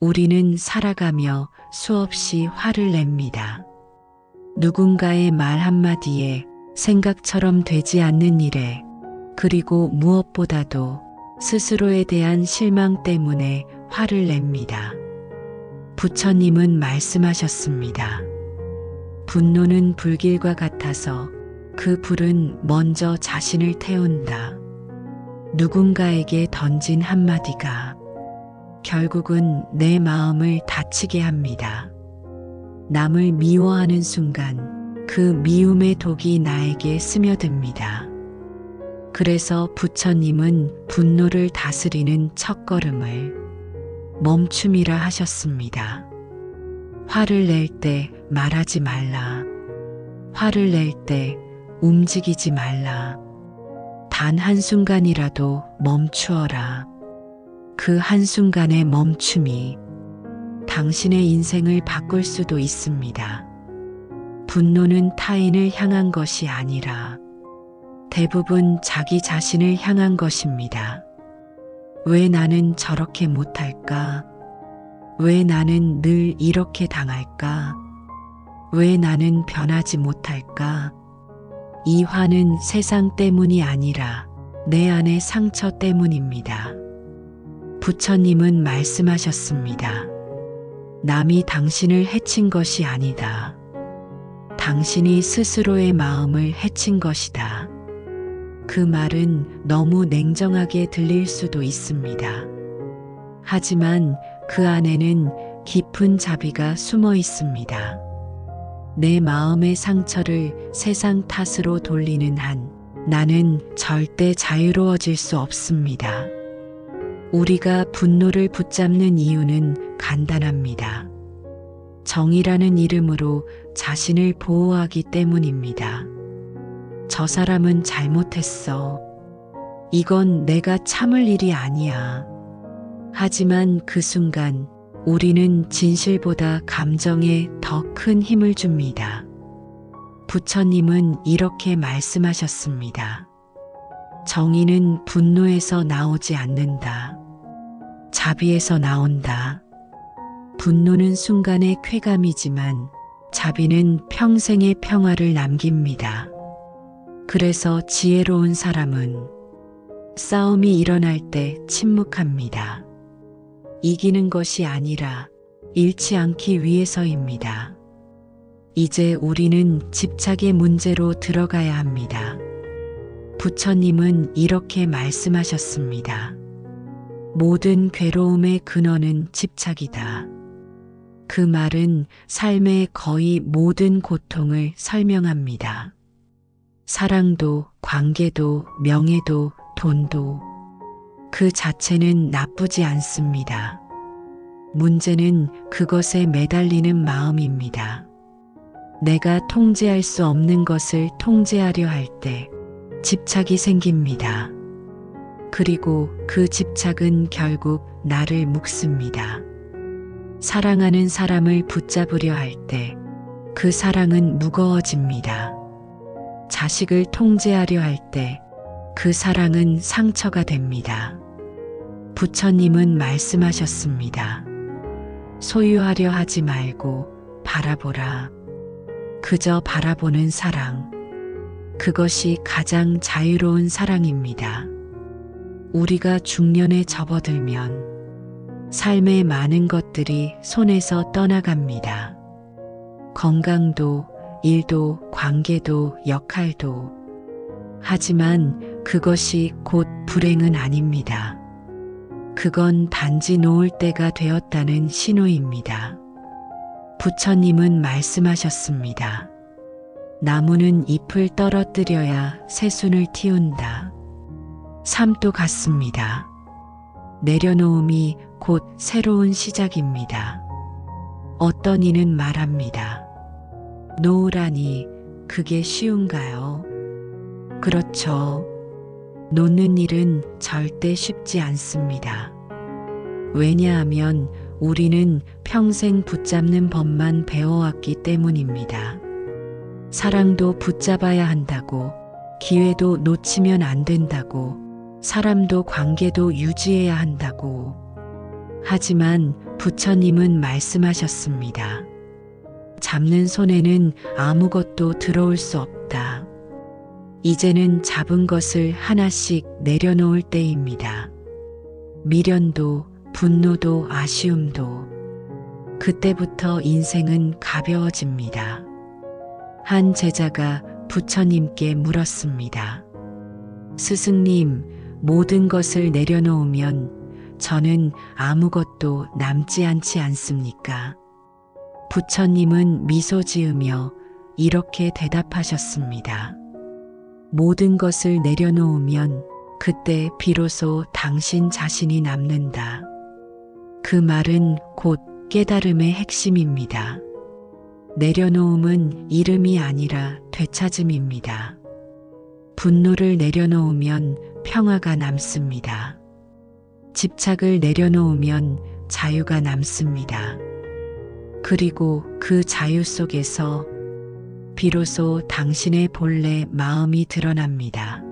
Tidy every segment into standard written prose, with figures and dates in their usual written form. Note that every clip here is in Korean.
우리는 살아가며 수없이 화를 냅니다. 누군가의 말 한마디에, 생각처럼 되지 않는 일에, 그리고 무엇보다도 스스로에 대한 실망 때문에 화를 냅니다. 부처님은 말씀하셨습니다. 분노는 불길과 같아서 그 불은 먼저 자신을 태운다. 누군가에게 던진 한마디가 결국은 내 마음을 다치게 합니다. 남을 미워하는 순간 그 미움의 독이 나에게 스며듭니다. 그래서 부처님은 분노를 다스리는 첫걸음을 멈춤이라 하셨습니다. 화를 낼 때 말하지 말라. 화를 낼 때 움직이지 말라. 단 한순간이라도 멈추어라. 그 한순간의 멈춤이 당신의 인생을 바꿀 수도 있습니다. 분노는 타인을 향한 것이 아니라 대부분 자기 자신을 향한 것입니다. 왜 나는 저렇게 못할까? 왜 나는 늘 이렇게 당할까? 왜 나는 변하지 못할까? 이 화는 세상 때문이 아니라 내 안의 상처 때문입니다. 부처님은 말씀하셨습니다. 남이 당신을 해친 것이 아니다. 당신이 스스로의 마음을 해친 것이다. 그 말은 너무 냉정하게 들릴 수도 있습니다. 하지만 그 안에는 깊은 자비가 숨어 있습니다. 내 마음의 상처를 세상 탓으로 돌리는 한 나는 절대 자유로워질 수 없습니다. 우리가 분노를 붙잡는 이유는 간단합니다. 정의라는 이름으로 자신을 보호하기 때문입니다. 저 사람은 잘못했어. 이건 내가 참을 일이 아니야. 하지만 그 순간 우리는 진실보다 감정에 더 큰 힘을 줍니다. 부처님은 이렇게 말씀하셨습니다. 정의는 분노에서 나오지 않는다. 자비에서 나온다. 분노는 순간의 쾌감이지만 자비는 평생의 평화를 남깁니다. 그래서 지혜로운 사람은 싸움이 일어날 때 침묵합니다. 이기는 것이 아니라 잃지 않기 위해서입니다. 이제 우리는 집착의 문제로 들어가야 합니다. 부처님은 이렇게 말씀하셨습니다. 모든 괴로움의 근원은 집착이다. 그 말은 삶의 거의 모든 고통을 설명합니다. 사랑도, 관계도, 명예도, 돈도 그 자체는 나쁘지 않습니다. 문제는 그것에 매달리는 마음입니다. 내가 통제할 수 없는 것을 통제하려 할 때 집착이 생깁니다. 그리고 그 집착은 결국 나를 묶습니다. 사랑하는 사람을 붙잡으려 할 때 그 사랑은 무거워집니다. 자식을 통제하려 할 때 그 사랑은 상처가 됩니다. 부처님은 말씀하셨습니다. 소유하려 하지 말고 바라보라. 그저 바라보는 사랑. 그것이 가장 자유로운 사랑입니다. 우리가 중년에 접어들면 삶의 많은 것들이 손에서 떠나갑니다. 건강도, 일도, 관계도, 역할도. 하지만 그것이 곧 불행은 아닙니다. 그건 단지 놓을 때가 되었다는 신호입니다. 부처님은 말씀하셨습니다. 나무는 잎을 떨어뜨려야 새순을 틔운다. 삶도 같습니다. 내려놓음이 곧 새로운 시작입니다. 어떤 이는 말합니다. 놓으라니 그게 쉬운가요? 그렇죠. 놓는 일은 절대 쉽지 않습니다. 왜냐하면 우리는 평생 붙잡는 법만 배워왔기 때문입니다. 사랑도 붙잡아야 한다고, 기회도 놓치면 안 된다고, 사람도 관계도 유지해야 한다고. 하지만 부처님은 말씀하셨습니다. 잡는 손에는 아무것도 들어올 수 없다. 이제는 잡은 것을 하나씩 내려놓을 때입니다. 미련도, 분노도, 아쉬움도. 그때부터 인생은 가벼워집니다. 한 제자가 부처님께 물었습니다. 스승님, 모든 것을 내려놓으면 저는 아무것도 남지 않지 않습니까? 부처님은 미소 지으며 이렇게 대답하셨습니다. 모든 것을 내려놓으면 그때 비로소 당신 자신이 남는다. 그 말은 곧 깨달음의 핵심입니다. 내려놓음은 잃음이 아니라 되찾음입니다. 분노를 내려놓으면 평화가 남습니다. 집착을 내려놓으면 자유가 남습니다. 그리고 그 자유 속에서 비로소 당신의 본래 마음이 드러납니다.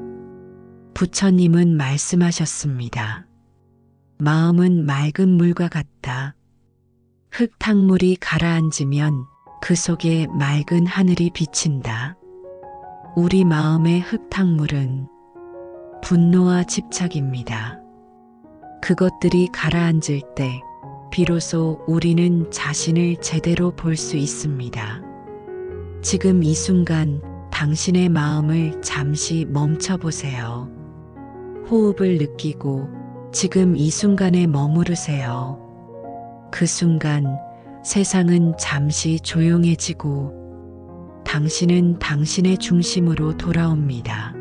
부처님은 말씀하셨습니다. 마음은 맑은 물과 같다. 흙탕물이 가라앉으면 그 속에 맑은 하늘이 비친다. 우리 마음의 흙탕물은 분노와 집착입니다. 그것들이 가라앉을 때 비로소 우리는 자신을 제대로 볼 수 있습니다. 지금 이 순간 당신의 마음을 잠시 멈춰보세요. 호흡을 느끼고 지금 이 순간에 머무르세요. 그 순간 세상은 잠시 조용해지고 당신은 당신의 중심으로 돌아옵니다.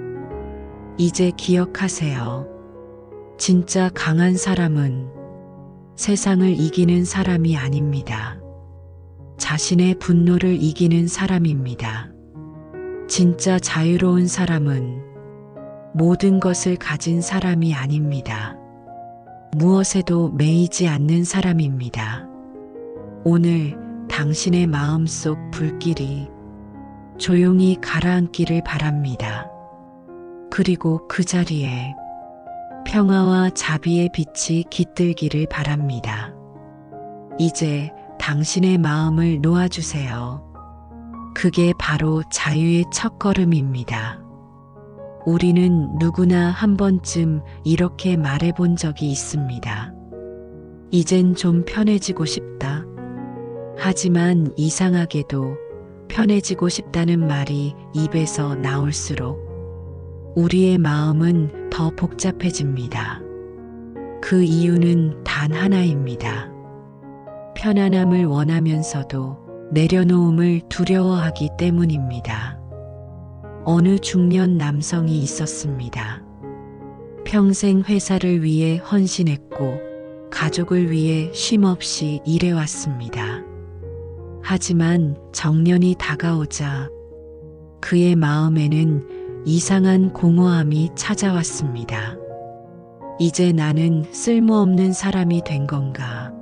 이제 기억하세요. 진짜 강한 사람은 세상을 이기는 사람이 아닙니다. 자신의 분노를 이기는 사람입니다. 진짜 자유로운 사람은 모든 것을 가진 사람이 아닙니다. 무엇에도 매이지 않는 사람입니다. 오늘 당신의 마음속 불길이 조용히 가라앉기를 바랍니다. 그리고 그 자리에 평화와 자비의 빛이 깃들기를 바랍니다. 이제 당신의 마음을 놓아주세요. 그게 바로 자유의 첫걸음입니다. 우리는 누구나 한 번쯤 이렇게 말해본 적이 있습니다. 이젠 좀 편해지고 싶다. 하지만 이상하게도 편해지고 싶다는 말이 입에서 나올수록 우리의 마음은 더 복잡해집니다. 그 이유는 단 하나입니다. 편안함을 원하면서도 내려놓음을 두려워하기 때문입니다. 어느 중년 남성이 있었습니다. 평생 회사를 위해 헌신했고 가족을 위해 쉼없이 일해왔습니다. 하지만 정년이 다가오자 그의 마음에는 이상한 공허함이 찾아왔습니다. 이제 나는 쓸모없는 사람이 된 건가?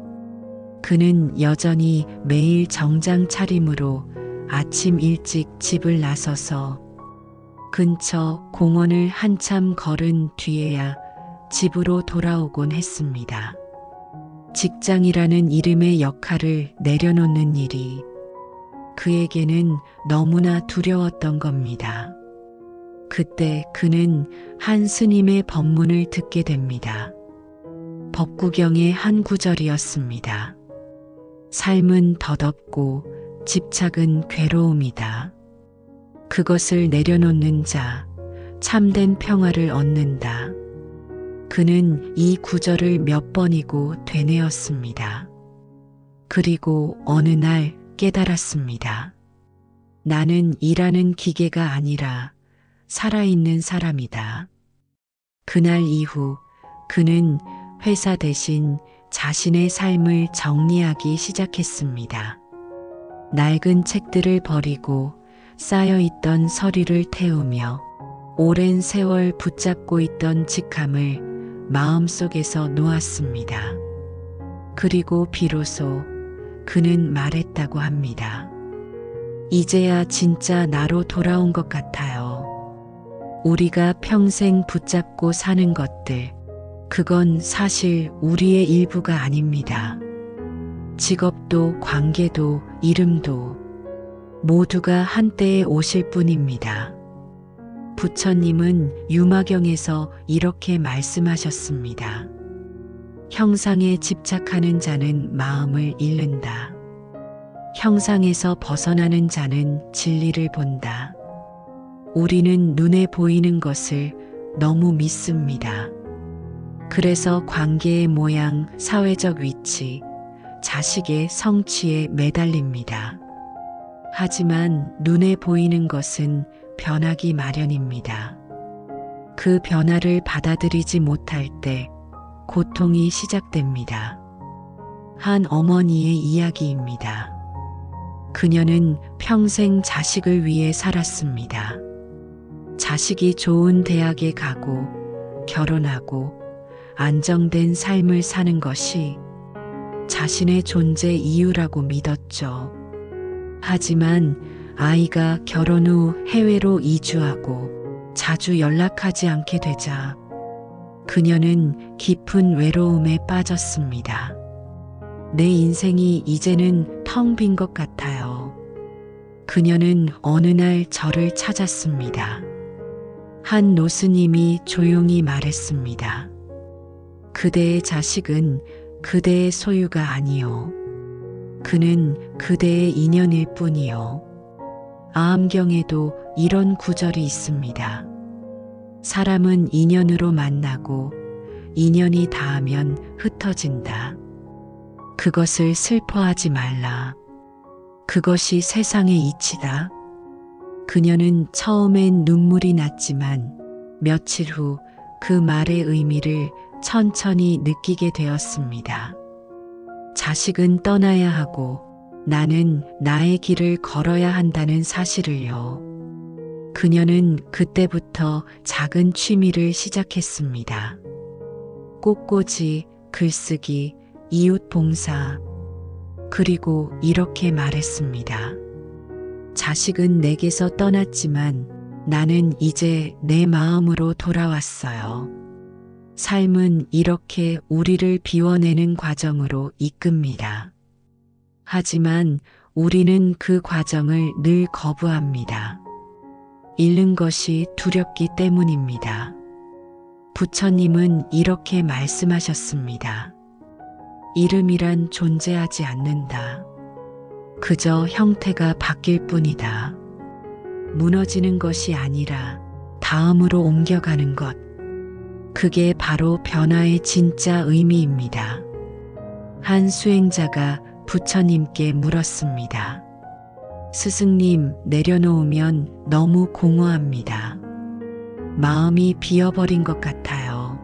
그는 여전히 매일 정장 차림으로 아침 일찍 집을 나서서 근처 공원을 한참 걸은 뒤에야 집으로 돌아오곤 했습니다. 직장이라는 이름의 역할을 내려놓는 일이 그에게는 너무나 두려웠던 겁니다. 그때 그는 한 스님의 법문을 듣게 됩니다. 법구경의 한 구절이었습니다. 삶은 덧없고 집착은 괴로움이다. 그것을 내려놓는 자, 참된 평화를 얻는다. 그는 이 구절을 몇 번이고 되뇌었습니다. 그리고 어느 날 깨달았습니다. 나는 일하는 기계가 아니라 살아있는 사람이다. 그날 이후 그는 회사 대신 자신의 삶을 정리하기 시작했습니다. 낡은 책들을 버리고 쌓여있던 서류를 태우며 오랜 세월 붙잡고 있던 직함을 마음속에서 놓았습니다. 그리고 비로소 그는 말했다고 합니다. 이제야 진짜 나로 돌아온 것 같아요. 우리가 평생 붙잡고 사는 것들, 그건 사실 우리의 일부가 아닙니다. 직업도 관계도 이름도 모두가 한때에 오실 뿐입니다. 부처님은 유마경에서 이렇게 말씀하셨습니다. 형상에 집착하는 자는 마음을 잃는다. 형상에서 벗어나는 자는 진리를 본다. 우리는 눈에 보이는 것을 너무 믿습니다. 그래서 관계의 모양, 사회적 위치, 자식의 성취에 매달립니다. 하지만 눈에 보이는 것은 변하기 마련입니다. 그 변화를 받아들이지 못할 때 고통이 시작됩니다. 한 어머니의 이야기입니다. 그녀는 평생 자식을 위해 살았습니다. 자식이 좋은 대학에 가고 결혼하고 안정된 삶을 사는 것이 자신의 존재 이유라고 믿었죠. 하지만 아이가 결혼 후 해외로 이주하고 자주 연락하지 않게 되자 그녀는 깊은 외로움에 빠졌습니다. 내 인생이 이제는 텅 빈 것 같아요. 그녀는 어느 날 저를 찾았습니다. 한 노스님이 조용히 말했습니다. 그대의 자식은 그대의 소유가 아니요. 그는 그대의 인연일 뿐이요. 아함경에도 이런 구절이 있습니다. 사람은 인연으로 만나고 인연이 닿으면 흩어진다. 그것을 슬퍼하지 말라. 그것이 세상의 이치다. 그녀는 처음엔 눈물이 났지만 며칠 후 그 말의 의미를 천천히 느끼게 되었습니다. 자식은 떠나야 하고 나는 나의 길을 걸어야 한다는 사실을요. 그녀는 그때부터 작은 취미를 시작했습니다. 꽃꽂이, 글쓰기, 이웃 봉사. 그리고 이렇게 말했습니다. 자식은 내게서 떠났지만 나는 이제 내 마음으로 돌아왔어요. 삶은 이렇게 우리를 비워내는 과정으로 이끕니다. 하지만 우리는 그 과정을 늘 거부합니다. 잃는 것이 두렵기 때문입니다. 부처님은 이렇게 말씀하셨습니다. 이름이란 존재하지 않는다. 그저 형태가 바뀔 뿐이다. 무너지는 것이 아니라 다음으로 옮겨가는 것. 그게 바로 변화의 진짜 의미입니다. 한 수행자가 부처님께 물었습니다. 스승님, 내려놓으면 너무 공허합니다. 마음이 비어버린 것 같아요.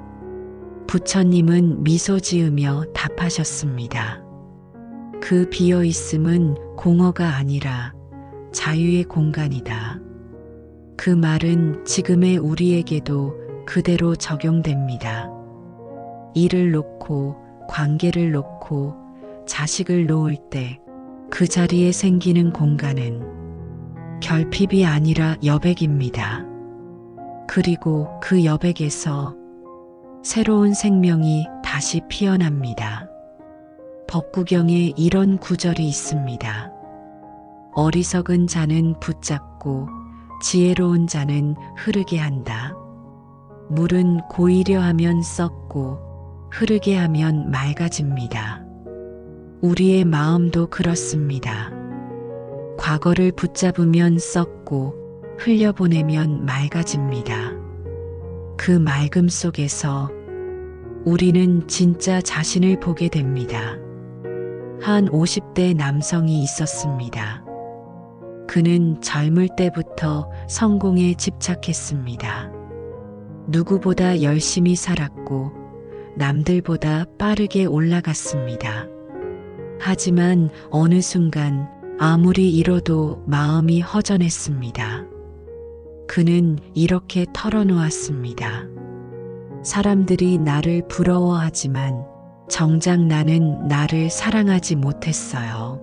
부처님은 미소 지으며 답하셨습니다. 그 비어있음은 공허가 아니라 자유의 공간이다. 그 말은 지금의 우리에게도 그대로 적용됩니다. 일을 놓고 관계를 놓고 자식을 놓을 때 그 자리에 생기는 공간은 결핍이 아니라 여백입니다. 그리고 그 여백에서 새로운 생명이 다시 피어납니다. 법구경에 이런 구절이 있습니다. 어리석은 자는 붙잡고 지혜로운 자는 흐르게 한다. 물은 고이려 하면 썩고 흐르게 하면 맑아집니다. 우리의 마음도 그렇습니다. 과거를 붙잡으면 썩고 흘려보내면 맑아집니다. 그 맑음 속에서 우리는 진짜 자신을 보게 됩니다. 한 50대 남성이 있었습니다. 그는 젊을 때부터 성공에 집착했습니다. 누구보다 열심히 살았고 남들보다 빠르게 올라갔습니다. 하지만 어느 순간 아무리 이뤄도 마음이 허전했습니다. 그는 이렇게 털어놓았습니다. 사람들이 나를 부러워하지만 정작 나는 나를 사랑하지 못했어요.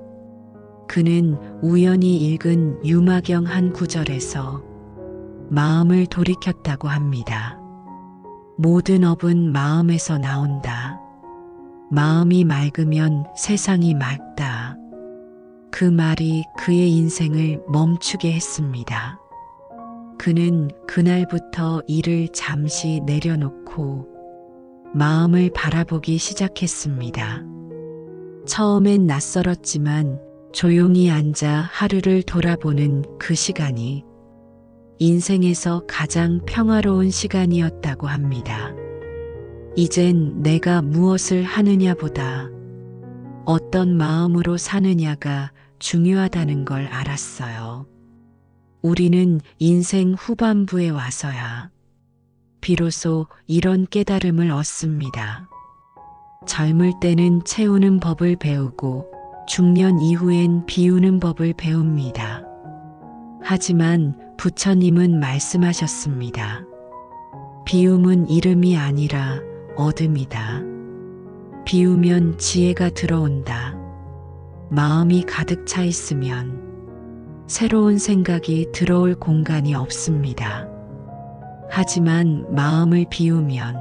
그는 우연히 읽은 유마경 한 구절에서 마음을 돌이켰다고 합니다. 모든 업은 마음에서 나온다. 마음이 맑으면 세상이 맑다. 그 말이 그의 인생을 멈추게 했습니다. 그는 그날부터 일을 잠시 내려놓고 마음을 바라보기 시작했습니다. 처음엔 낯설었지만 조용히 앉아 하루를 돌아보는 그 시간이 인생에서 가장 평화로운 시간이었다고 합니다. 이젠 내가 무엇을 하느냐보다 어떤 마음으로 사느냐가 중요하다는 걸 알았어요. 우리는 인생 후반부에 와서야 비로소 이런 깨달음을 얻습니다. 젊을 때는 채우는 법을 배우고 중년 이후엔 비우는 법을 배웁니다. 하지만 부처님은 말씀하셨습니다. 비움은 이름이 아니라 어둠이다. 비우면 지혜가 들어온다. 마음이 가득 차 있으면 새로운 생각이 들어올 공간이 없습니다. 하지만 마음을 비우면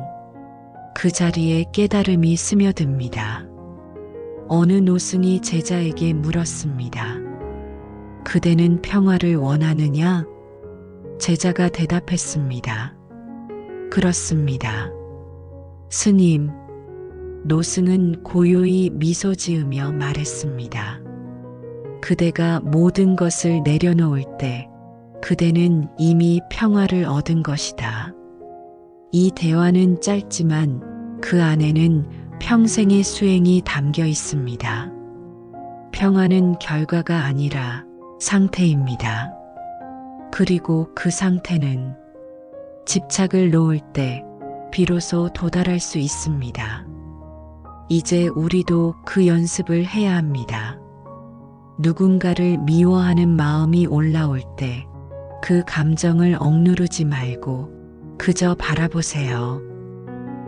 그 자리에 깨달음이 스며듭니다. 어느 노승이 제자에게 물었습니다. 그대는 평화를 원하느냐? 제자가 대답했습니다. 그렇습니다. 스님, 노승은 고요히 미소 지으며 말했습니다. 그대가 모든 것을 내려놓을 때 그대는 이미 평화를 얻은 것이다. 이 대화는 짧지만 그 안에는 평생의 수행이 담겨 있습니다. 평화는 결과가 아니라 상태입니다. 그리고 그 상태는 집착을 놓을 때 비로소 도달할 수 있습니다. 이제 우리도 그 연습을 해야 합니다. 누군가를 미워하는 마음이 올라올 때 그 감정을 억누르지 말고 그저 바라보세요.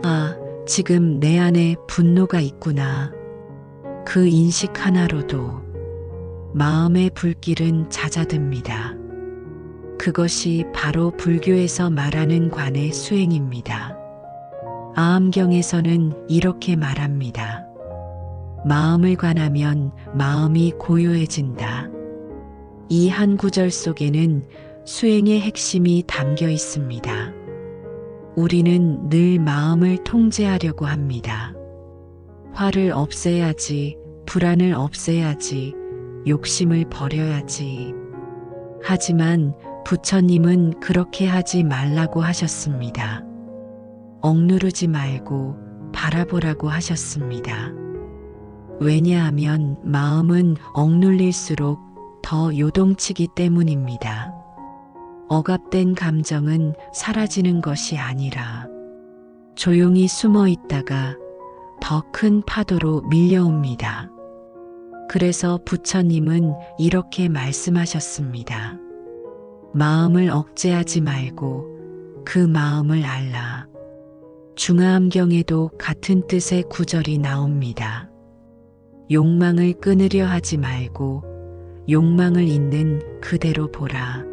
아, 지금 내 안에 분노가 있구나. 그 인식 하나로도 마음의 불길은 잦아듭니다. 그것이 바로 불교에서 말하는 관의 수행입니다. 아함경에서는 이렇게 말합니다. 마음을 관하면 마음이 고요해진다. 이 한 구절 속에는 수행의 핵심이 담겨 있습니다. 우리는 늘 마음을 통제하려고 합니다. 화를 없애야지, 불안을 없애야지, 욕심을 버려야지. 하지만 부처님은 그렇게 하지 말라고 하셨습니다. 억누르지 말고 바라보라고 하셨습니다. 왜냐하면 마음은 억눌릴수록 더 요동치기 때문입니다. 억압된 감정은 사라지는 것이 아니라 조용히 숨어 있다가 더 큰 파도로 밀려옵니다. 그래서 부처님은 이렇게 말씀하셨습니다. 마음을 억제하지 말고 그 마음을 알라. 중화암경에도 같은 뜻의 구절이 나옵니다. 욕망을 끊으려 하지 말고 욕망을 있는 그대로 보라.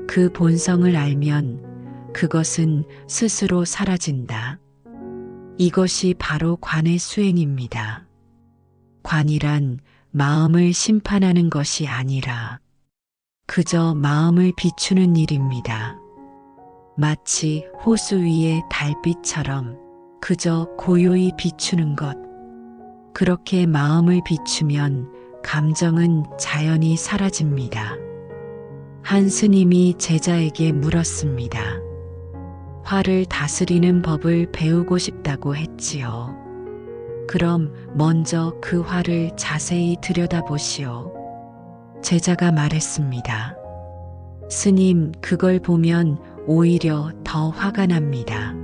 그 본성을 알면 그것은 스스로 사라진다. 이것이 바로 관의 수행입니다. 관이란 마음을 심판하는 것이 아니라 그저 마음을 비추는 일입니다. 마치 호수 위의 달빛처럼 그저 고요히 비추는 것. 그렇게 마음을 비추면 감정은 자연히 사라집니다. 한 스님이 제자에게 물었습니다. 화를 다스리는 법을 배우고 싶다고 했지요. 그럼 먼저 그 화를 자세히 들여다보시오. 제자가 말했습니다. 스님, 그걸 보면 오히려 더 화가 납니다.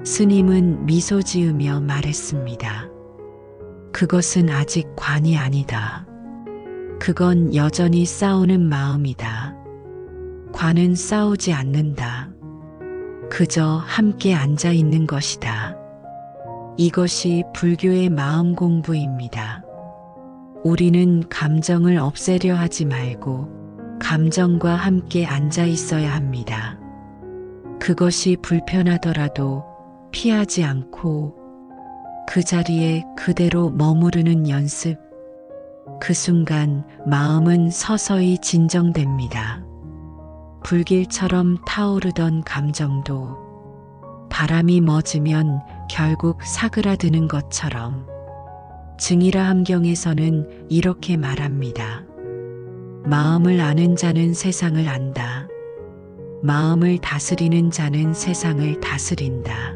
스님은 미소 지으며 말했습니다. 그것은 아직 관이 아니다. 그건 여전히 싸우는 마음이다. 관은 싸우지 않는다. 그저 함께 앉아 있는 것이다. 이것이 불교의 마음 공부입니다. 우리는 감정을 없애려 하지 말고 감정과 함께 앉아 있어야 합니다. 그것이 불편하더라도 피하지 않고 그 자리에 그대로 머무르는 연습. 그 순간 마음은 서서히 진정됩니다. 불길처럼 타오르던 감정도 바람이 멎으면 결국 사그라드는 것처럼 증이라 함경에서는 이렇게 말합니다. 마음을 아는 자는 세상을 안다. 마음을 다스리는 자는 세상을 다스린다.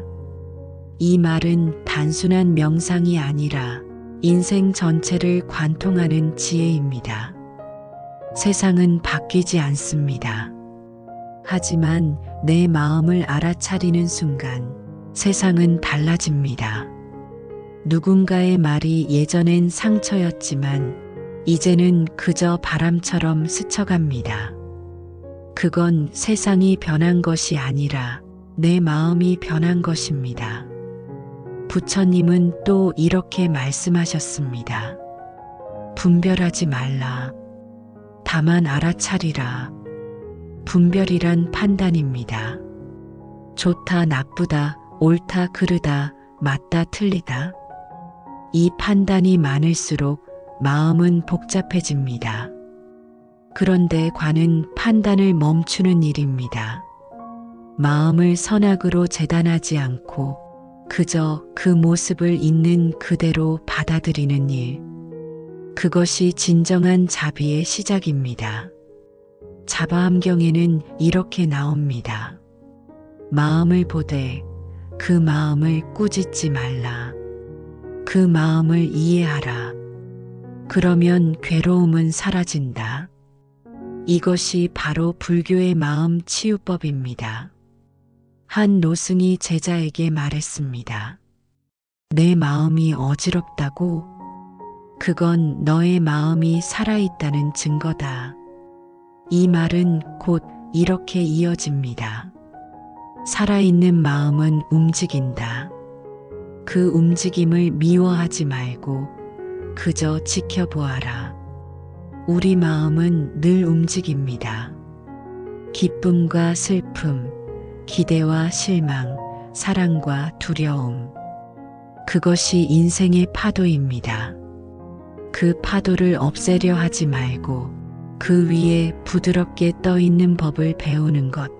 이 말은 단순한 명상이 아니라 인생 전체를 관통하는 지혜입니다. 세상은 바뀌지 않습니다. 하지만 내 마음을 알아차리는 순간 세상은 달라집니다. 누군가의 말이 예전엔 상처였지만 이제는 그저 바람처럼 스쳐갑니다. 그건 세상이 변한 것이 아니라 내 마음이 변한 것입니다. 부처님은 또 이렇게 말씀하셨습니다. 분별하지 말라. 다만 알아차리라. 분별이란 판단입니다. 좋다, 나쁘다, 옳다, 그르다, 맞다, 틀리다. 이 판단이 많을수록 마음은 복잡해집니다. 그런데 관은 판단을 멈추는 일입니다. 마음을 선악으로 재단하지 않고 그저 그 모습을 있는 그대로 받아들이는 일. 그것이 진정한 자비의 시작입니다. 자바함경에는 이렇게 나옵니다. 마음을 보되 그 마음을 꾸짖지 말라. 그 마음을 이해하라. 그러면 괴로움은 사라진다. 이것이 바로 불교의 마음 치유법입니다. 한 노승이 제자에게 말했습니다. 내 마음이 어지럽다고? 그건 너의 마음이 살아있다는 증거다. 이 말은 곧 이렇게 이어집니다. 살아있는 마음은 움직인다. 그 움직임을 미워하지 말고 그저 지켜보아라. 우리 마음은 늘 움직입니다. 기쁨과 슬픔, 기대와 실망, 사랑과 두려움. 그것이 인생의 파도입니다. 그 파도를 없애려 하지 말고 그 위에 부드럽게 떠 있는 법을 배우는 것.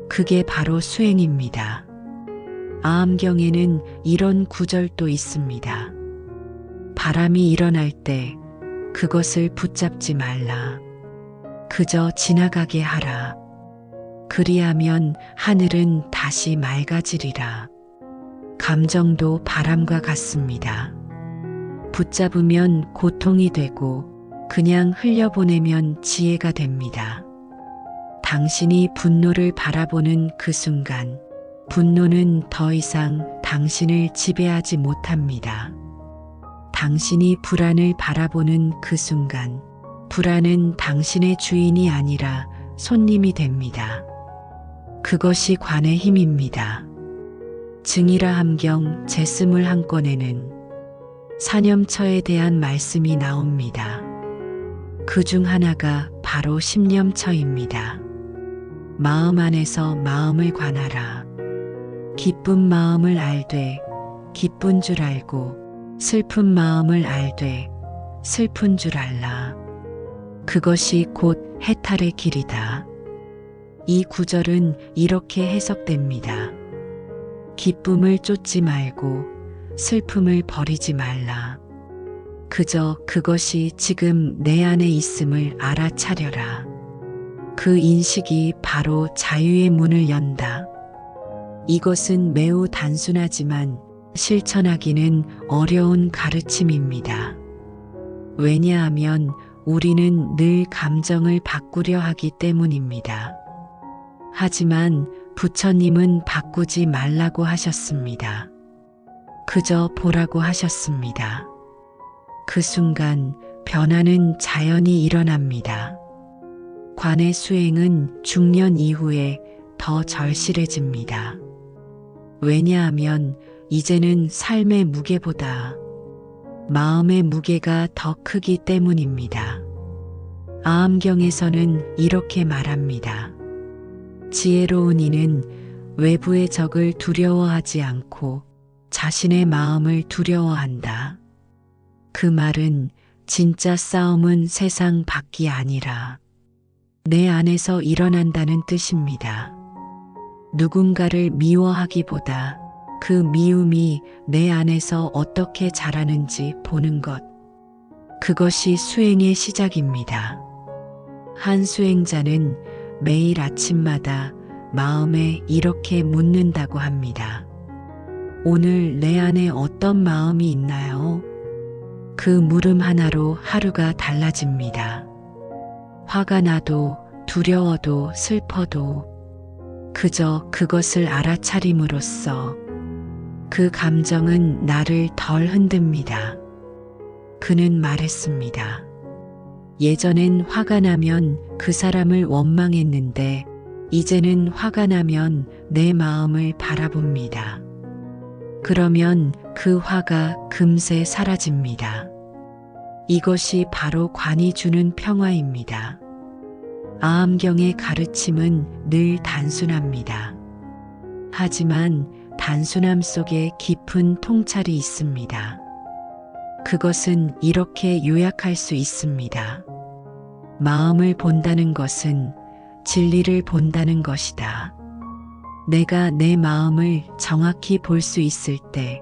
그게 바로 수행입니다. 아함경에는 이런 구절도 있습니다. 바람이 일어날 때 그것을 붙잡지 말라. 그저 지나가게 하라. 그리하면 하늘은 다시 맑아지리라. 감정도 바람과 같습니다. 붙잡으면 고통이 되고 그냥 흘려보내면 지혜가 됩니다. 당신이 분노를 바라보는 그 순간 분노는 더 이상 당신을 지배하지 못합니다. 당신이 불안을 바라보는 그 순간 불안은 당신의 주인이 아니라 손님이 됩니다. 그것이 관의 힘입니다. 증이라 함경 제21권에는 사념처에 대한 말씀이 나옵니다. 그 중 하나가 바로 십념처입니다. 마음 안에서 마음을 관하라. 기쁜 마음을 알되 기쁜 줄 알고 슬픈 마음을 알되 슬픈 줄 알라. 그것이 곧 해탈의 길이다. 이 구절은 이렇게 해석됩니다. 기쁨을 쫓지 말고 슬픔을 버리지 말라. 그저 그것이 지금 내 안에 있음을 알아차려라. 그 인식이 바로 자유의 문을 연다. 이것은 매우 단순하지만 실천하기는 어려운 가르침입니다. 왜냐하면 우리는 늘 감정을 바꾸려 하기 때문입니다. 하지만 부처님은 바꾸지 말라고 하셨습니다. 그저 보라고 하셨습니다. 그 순간 변화는 자연히 일어납니다. 관의 수행은 중년 이후에 더 절실해집니다. 왜냐하면 이제는 삶의 무게보다 마음의 무게가 더 크기 때문입니다. 아함경에서는 이렇게 말합니다. 지혜로운 이는 외부의 적을 두려워하지 않고 자신의 마음을 두려워한다. 그 말은 진짜 싸움은 세상 밖이 아니라 내 안에서 일어난다는 뜻입니다. 누군가를 미워하기보다 그 미움이 내 안에서 어떻게 자라는지 보는 것. 그것이 수행의 시작입니다. 한 수행자는 매일 아침마다 마음에 이렇게 묻는다고 합니다. 오늘 내 안에 어떤 마음이 있나요? 그 물음 하나로 하루가 달라집니다. 화가 나도 두려워도 슬퍼도 그저 그것을 알아차림으로써 그 감정은 나를 덜 흔듭니다. 그는 말했습니다. 예전엔 화가 나면 그 사람을 원망했는데 이제는 화가 나면 내 마음을 바라봅니다. 그러면 그 화가 금세 사라집니다. 이것이 바로 관이 주는 평화입니다. 아함경의 가르침은 늘 단순합니다. 하지만 단순함 속에 깊은 통찰이 있습니다. 그것은 이렇게 요약할 수 있습니다. 마음을 본다는 것은 진리를 본다는 것이다. 내가 내 마음을 정확히 볼 수 있을 때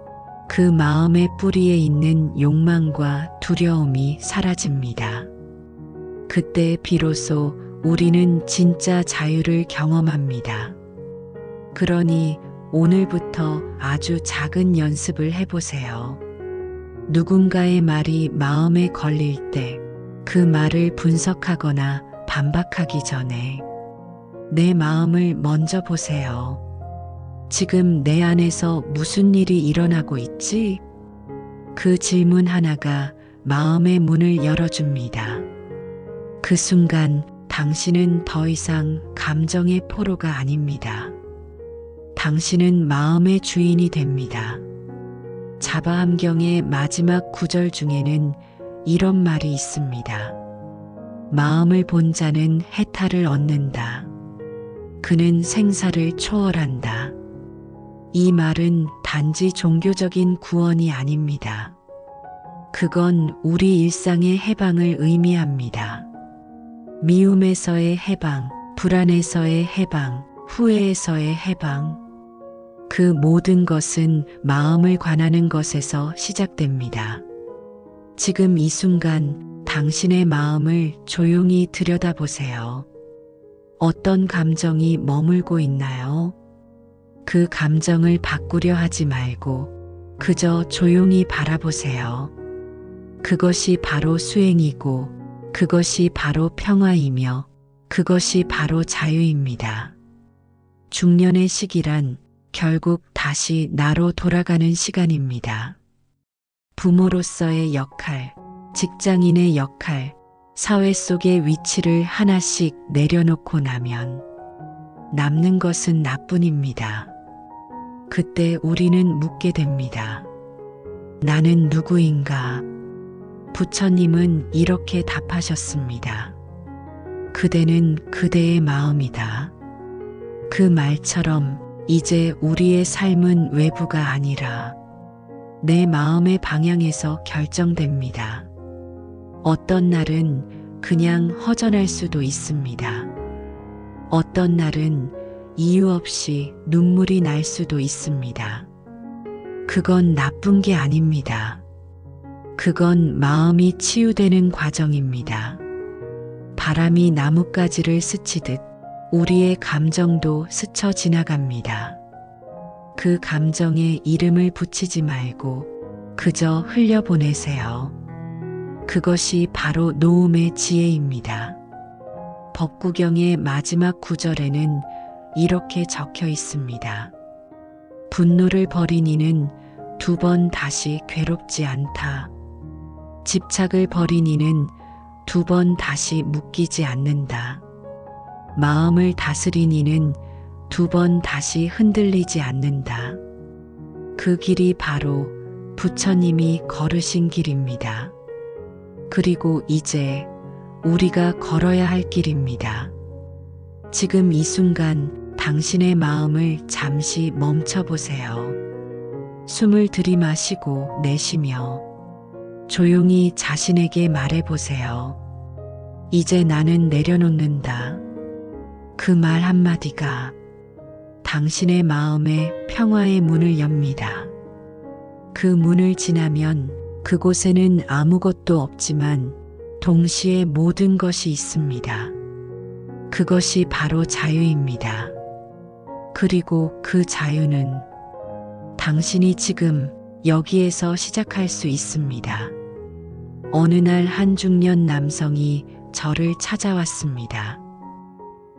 그 마음의 뿌리에 있는 욕망과 두려움이 사라집니다. 그때 비로소 우리는 진짜 자유를 경험합니다. 그러니 오늘부터 아주 작은 연습을 해보세요. 누군가의 말이 마음에 걸릴 때 그 말을 분석하거나 반박하기 전에 내 마음을 먼저 보세요. 지금 내 안에서 무슨 일이 일어나고 있지? 그 질문 하나가 마음의 문을 열어줍니다. 그 순간 당신은 더 이상 감정의 포로가 아닙니다. 당신은 마음의 주인이 됩니다. 자바함경의 마지막 구절 중에는 이런 말이 있습니다. 마음을 본 자는 해탈을 얻는다. 그는 생사를 초월한다. 이 말은 단지 종교적인 구원이 아닙니다. 그건 우리 일상의 해방을 의미합니다. 미움에서의 해방, 불안에서의 해방, 후회에서의 해방. 그 모든 것은 마음을 관하는 것에서 시작됩니다. 지금 이 순간 당신의 마음을 조용히 들여다보세요. 어떤 감정이 머물고 있나요? 그 감정을 바꾸려 하지 말고 그저 조용히 바라보세요. 그것이 바로 수행이고 그것이 바로 평화이며 그것이 바로 자유입니다. 중년의 시기란 결국 다시 나로 돌아가는 시간입니다. 부모로서의 역할, 직장인의 역할, 사회 속의 위치를 하나씩 내려놓고 나면 남는 것은 나뿐입니다. 그때 우리는 묻게 됩니다. 나는 누구인가? 부처님은 이렇게 답하셨습니다. 그대는 그대의 마음이다. 그 말처럼 이제 우리의 삶은 외부가 아니라 내 마음의 방향에서 결정됩니다. 어떤 날은 그냥 허전할 수도 있습니다. 어떤 날은 이유 없이 눈물이 날 수도 있습니다. 그건 나쁜 게 아닙니다. 그건 마음이 치유되는 과정입니다. 바람이 나뭇가지를 스치듯 우리의 감정도 스쳐 지나갑니다. 그 감정에 이름을 붙이지 말고 그저 흘려보내세요. 그것이 바로 노음의 지혜입니다. 법구경의 마지막 구절에는 이렇게 적혀 있습니다. 분노를 버린 이는 두 번 다시 괴롭지 않다. 집착을 버린 이는 두 번 다시 묶이지 않는다. 마음을 다스린 이는 두 번 다시 흔들리지 않는다. 그 길이 바로 부처님이 걸으신 길입니다. 그리고 이제 우리가 걸어야 할 길입니다. 지금 이 순간 당신의 마음을 잠시 멈춰보세요. 숨을 들이마시고 내쉬며 조용히 자신에게 말해보세요. 이제 나는 내려놓는다. 그 말 한마디가 당신의 마음에 평화의 문을 엽니다. 그 문을 지나면 그곳에는 아무것도 없지만 동시에 모든 것이 있습니다. 그것이 바로 자유입니다. 그리고 그 자유는 당신이 지금 여기에서 시작할 수 있습니다. 어느 날 한 중년 남성이 저를 찾아왔습니다.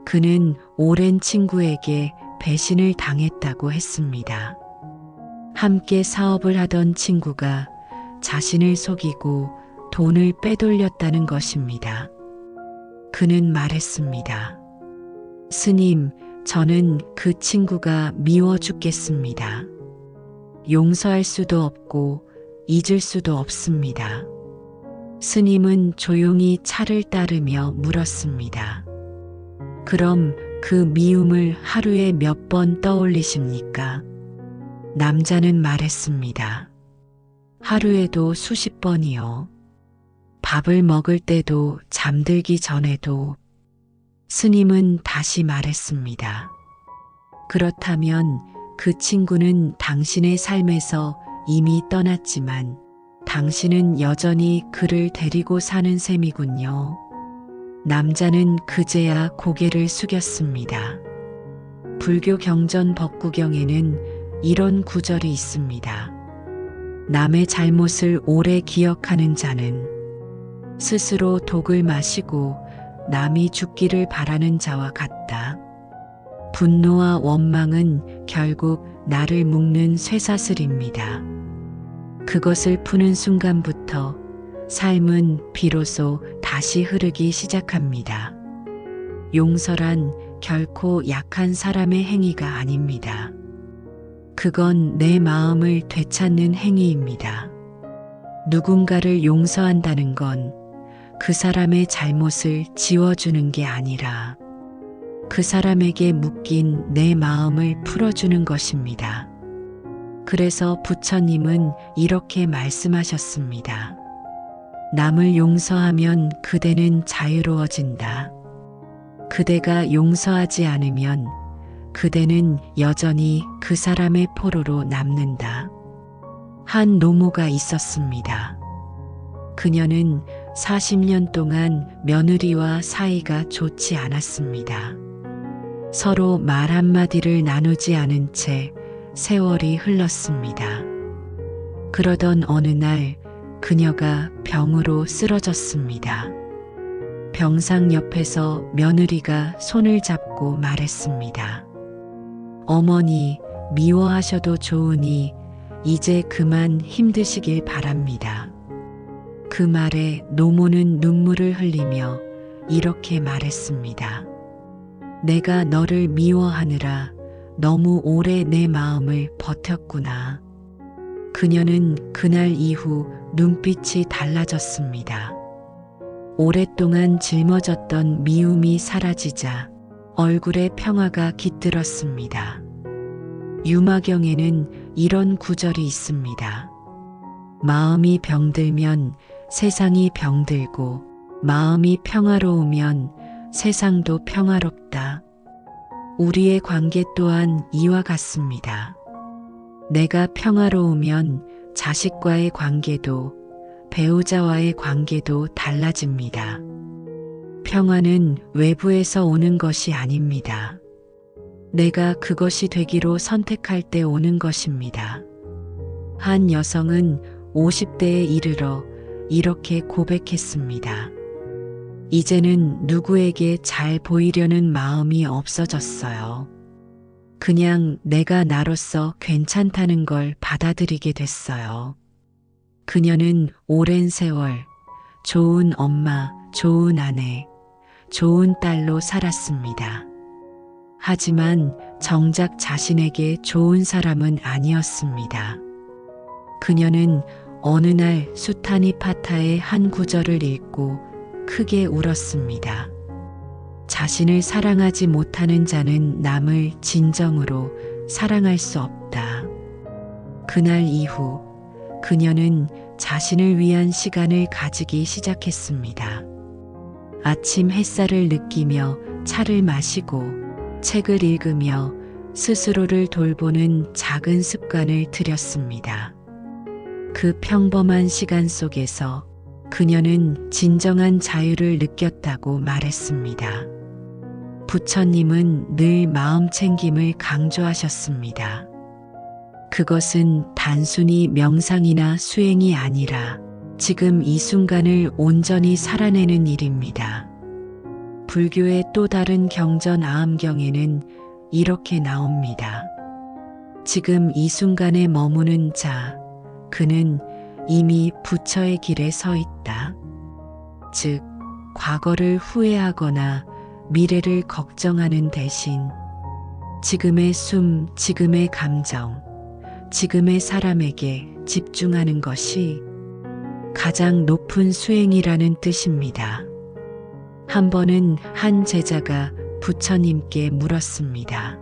그는 오랜 친구에게 배신을 당했다고 했습니다. 함께 사업을 하던 친구가 자신을 속이고 돈을 빼돌렸다는 것입니다. 그는 말했습니다. 스님, 저는 그 친구가 미워 죽겠습니다. 용서할 수도 없고 잊을 수도 없습니다. 스님은 조용히 차를 따르며 물었습니다. 그럼 그 미움을 하루에 몇 번 떠올리십니까? 남자는 말했습니다. 하루에도 수십 번이요. 밥을 먹을 때도 잠들기 전에도. 스님은 다시 말했습니다. 그렇다면 그 친구는 당신의 삶에서 이미 떠났지만 당신은 여전히 그를 데리고 사는 셈이군요. 남자는 그제야 고개를 숙였습니다. 불교 경전 법구경에는 이런 구절이 있습니다. 남의 잘못을 오래 기억하는 자는 스스로 독을 마시고 남이 죽기를 바라는 자와 같다. 분노와 원망은 결국 나를 묶는 쇠사슬입니다. 그것을 푸는 순간부터 삶은 비로소 다시 흐르기 시작합니다. 용서란 결코 약한 사람의 행위가 아닙니다. 그건 내 마음을 되찾는 행위입니다. 누군가를 용서한다는 건 그 사람의 잘못을 지워주는 게 아니라 그 사람에게 묶인 내 마음을 풀어주는 것입니다. 그래서 부처님은 이렇게 말씀하셨습니다. 남을 용서하면 그대는 자유로워진다. 그대가 용서하지 않으면 그대는 여전히 그 사람의 포로로 남는다. 한 노모가 있었습니다. 그녀는 40년 동안 며느리와 사이가 좋지 않았습니다. 서로 말 한마디를 나누지 않은 채 세월이 흘렀습니다. 그러던 어느 날 그녀가 병으로 쓰러졌습니다. 병상 옆에서 며느리가 손을 잡고 말했습니다. 어머니, 미워하셔도 좋으니 이제 그만 힘드시길 바랍니다. 그 말에 노모는 눈물을 흘리며 이렇게 말했습니다. 내가 너를 미워하느라 너무 오래 내 마음을 버텼구나. 그녀는 그날 이후 눈빛이 달라졌습니다. 오랫동안 짊어졌던 미움이 사라지자 얼굴에 평화가 깃들었습니다. 유마경에는 이런 구절이 있습니다. 마음이 병들면 세상이 병들고 마음이 평화로우면 세상도 평화롭다. 우리의 관계 또한 이와 같습니다. 내가 평화로우면 자식과의 관계도 배우자와의 관계도 달라집니다. 평화는 외부에서 오는 것이 아닙니다. 내가 그것이 되기로 선택할 때 오는 것입니다. 한 여성은 50대에 이르러 이렇게 고백했습니다. 이제는 누구에게 잘 보이려는 마음이 없어졌어요. 그냥 내가 나로서 괜찮다는 걸 받아들이게 됐어요. 그녀는 오랜 세월 좋은 엄마, 좋은 아내, 좋은 딸로 살았습니다. 하지만 정작 자신에게 좋은 사람은 아니었습니다. 그녀는 어느 날 수타니 파타의 한 구절을 읽고 크게 울었습니다. 자신을 사랑하지 못하는 자는 남을 진정으로 사랑할 수 없다. 그날 이후 그녀는 자신을 위한 시간을 가지기 시작했습니다. 아침 햇살을 느끼며 차를 마시고 책을 읽으며 스스로를 돌보는 작은 습관을 들였습니다. 그 평범한 시간 속에서 그녀는 진정한 자유를 느꼈다고 말했습니다. 부처님은 늘 마음 챙김을 강조하셨습니다. 그것은 단순히 명상이나 수행이 아니라 지금 이 순간을 온전히 살아내는 일입니다. 불교의 또 다른 경전 아함경에는 이렇게 나옵니다. 지금 이 순간에 머무는 자, 그는 이미 부처의 길에 서 있다. 즉, 과거를 후회하거나 미래를 걱정하는 대신 지금의 숨, 지금의 감정, 지금의 사람에게 집중하는 것이 가장 높은 수행이라는 뜻입니다. 한 번은 한 제자가 부처님께 물었습니다.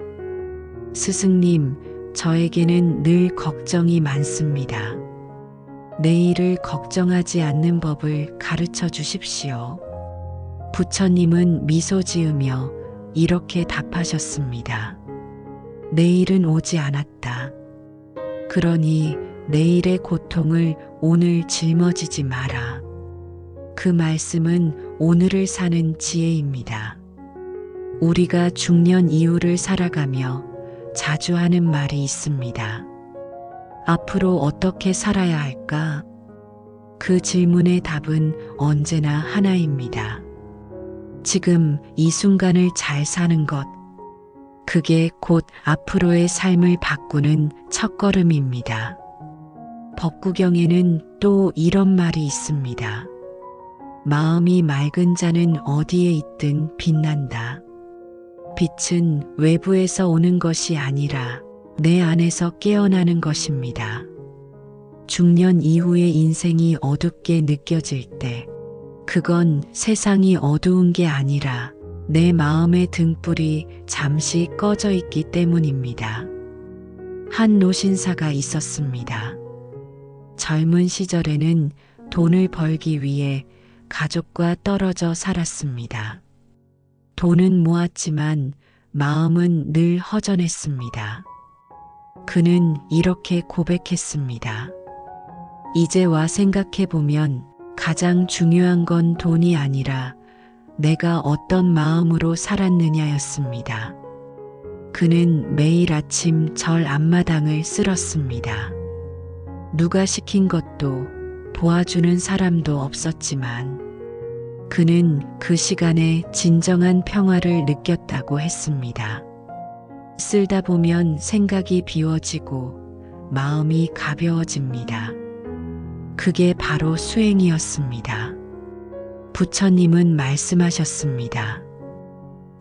스승님, 저에게는 늘 걱정이 많습니다. 내일을 걱정하지 않는 법을 가르쳐 주십시오. 부처님은 미소 지으며 이렇게 답하셨습니다. 내일은 오지 않았다. 그러니 내일의 고통을 오늘 짊어지지 마라. 그 말씀은 오늘을 사는 지혜입니다. 우리가 중년 이후를 살아가며 자주 하는 말이 있습니다. 앞으로 어떻게 살아야 할까? 그 질문의 답은 언제나 하나입니다. 지금 이 순간을 잘 사는 것, 그게 곧 앞으로의 삶을 바꾸는 첫걸음입니다. 법구경에는 또 이런 말이 있습니다. 마음이 맑은 자는 어디에 있든 빛난다. 빛은 외부에서 오는 것이 아니라 내 안에서 깨어나는 것입니다. 중년 이후의 인생이 어둡게 느껴질 때, 그건 세상이 어두운 게 아니라 내 마음의 등불이 잠시 꺼져 있기 때문입니다. 한 노신사가 있었습니다. 젊은 시절에는 돈을 벌기 위해 가족과 떨어져 살았습니다. 돈은 모았지만 마음은 늘 허전했습니다. 그는 이렇게 고백했습니다. 이제와 생각해보면 가장 중요한 건 돈이 아니라 내가 어떤 마음으로 살았느냐였습니다. 그는 매일 아침 절 앞마당을 쓸었습니다. 누가 시킨 것도 도와주는 사람도 없었지만 그는 그 시간에 진정한 평화를 느꼈다고 했습니다. 쓸다 보면 생각이 비워지고 마음이 가벼워집니다. 그게 바로 수행이었습니다. 부처님은 말씀하셨습니다.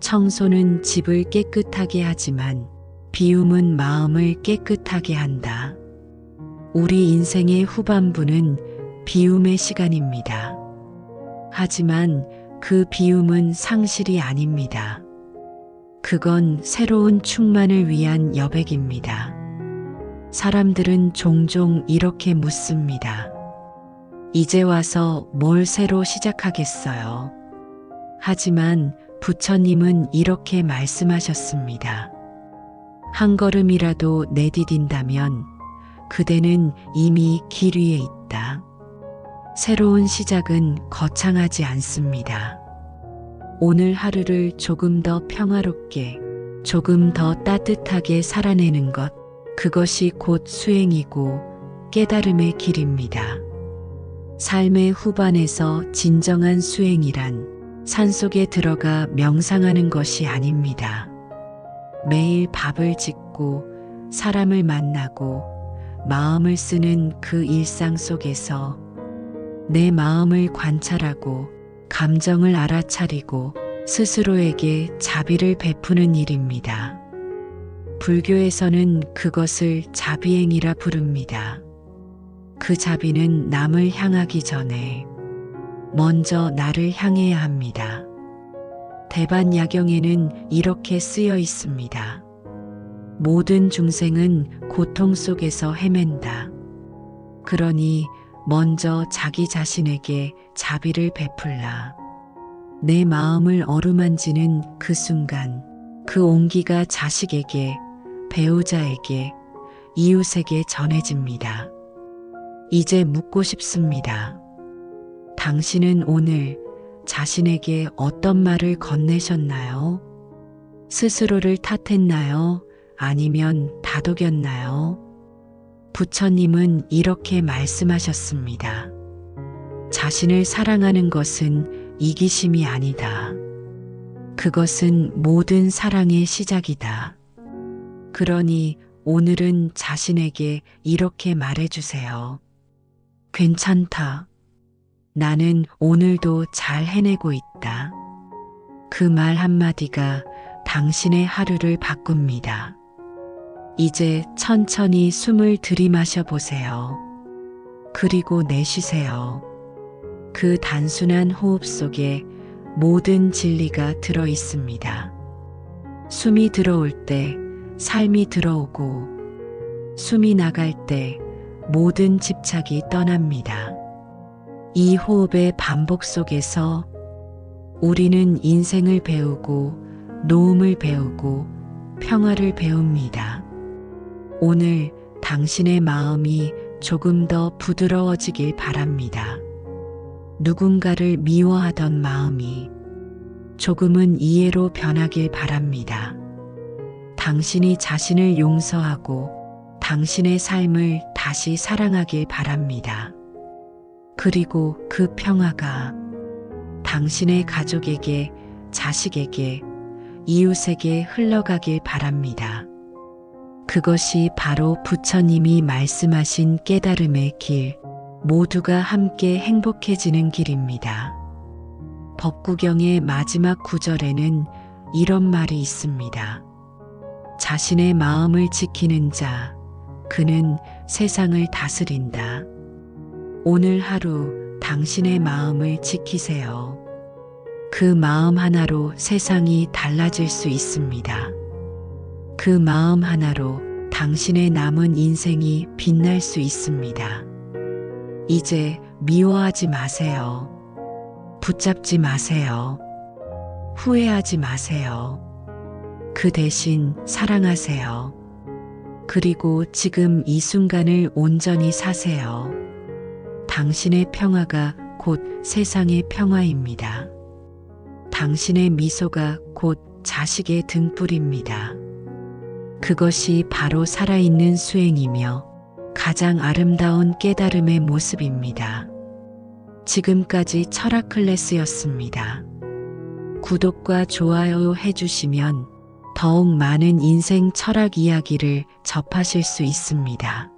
청소는 집을 깨끗하게 하지만 비움은 마음을 깨끗하게 한다. 우리 인생의 후반부는 비움의 시간입니다. 하지만 그 비움은 상실이 아닙니다. 그건 새로운 충만을 위한 여백입니다. 사람들은 종종 이렇게 묻습니다. 이제 와서 뭘 새로 시작하겠어요? 하지만 부처님은 이렇게 말씀하셨습니다. 한 걸음이라도 내디딘다면 그대는 이미 길 위에 있다. 새로운 시작은 거창하지 않습니다. 오늘 하루를 조금 더 평화롭게, 조금 더 따뜻하게 살아내는 것, 그것이 곧 수행이고 깨달음의 길입니다. 삶의 후반에서 진정한 수행이란 산속에 들어가 명상하는 것이 아닙니다. 매일 밥을 짓고 사람을 만나고 마음을 쓰는 그 일상 속에서 내 마음을 관찰하고 감정을 알아차리고 스스로에게 자비를 베푸는 일입니다. 불교에서는 그것을 자비행위라 부릅니다. 그 자비는 남을 향하기 전에 먼저 나를 향해야 합니다. 대반야경에는 이렇게 쓰여 있습니다. 모든 중생은 고통 속에서 헤맨다. 그러니 먼저 자기 자신에게 자비를 베풀라. 내 마음을 어루만지는 그 순간 그 온기가 자식에게, 배우자에게, 이웃에게 전해집니다. 이제 묻고 싶습니다. 당신은 오늘 자신에게 어떤 말을 건네셨나요? 스스로를 탓했나요? 아니면 다독였나요? 부처님은 이렇게 말씀하셨습니다. 자신을 사랑하는 것은 이기심이 아니다. 그것은 모든 사랑의 시작이다. 그러니 오늘은 자신에게 이렇게 말해주세요. 괜찮다. 나는 오늘도 잘 해내고 있다. 그 말 한마디가 당신의 하루를 바꿉니다. 이제 천천히 숨을 들이마셔 보세요. 그리고 내쉬세요. 그 단순한 호흡 속에 모든 진리가 들어 있습니다. 숨이 들어올 때 삶이 들어오고, 숨이 나갈 때 모든 집착이 떠납니다. 이 호흡의 반복 속에서 우리는 인생을 배우고, 노움을 배우고, 평화를 배웁니다. 오늘 당신의 마음이 조금 더 부드러워지길 바랍니다. 누군가를 미워하던 마음이 조금은 이해로 변하길 바랍니다. 당신이 자신을 용서하고 당신의 삶을 다시 사랑하길 바랍니다. 그리고 그 평화가 당신의 가족에게, 자식에게, 이웃에게 흘러가길 바랍니다. 그것이 바로 부처님이 말씀하신 깨달음의 길, 모두가 함께 행복해지는 길입니다. 법구경의 마지막 구절에는 이런 말이 있습니다. 자신의 마음을 지키는 자, 그는 세상을 다스린다. 오늘 하루 당신의 마음을 지키세요. 그 마음 하나로 세상이 달라질 수 있습니다. 그 마음 하나로 당신의 남은 인생이 빛날 수 있습니다. 이제 미워하지 마세요. 붙잡지 마세요. 후회하지 마세요. 그 대신 사랑하세요. 그리고 지금 이 순간을 온전히 사세요. 당신의 평화가 곧 세상의 평화입니다. 당신의 미소가 곧 자식의 등불입니다. 그것이 바로 살아있는 수행이며 가장 아름다운 깨달음의 모습입니다. 지금까지 철학 클래스였습니다. 구독과 좋아요 해주시면 더욱 많은 인생 철학 이야기를 접하실 수 있습니다.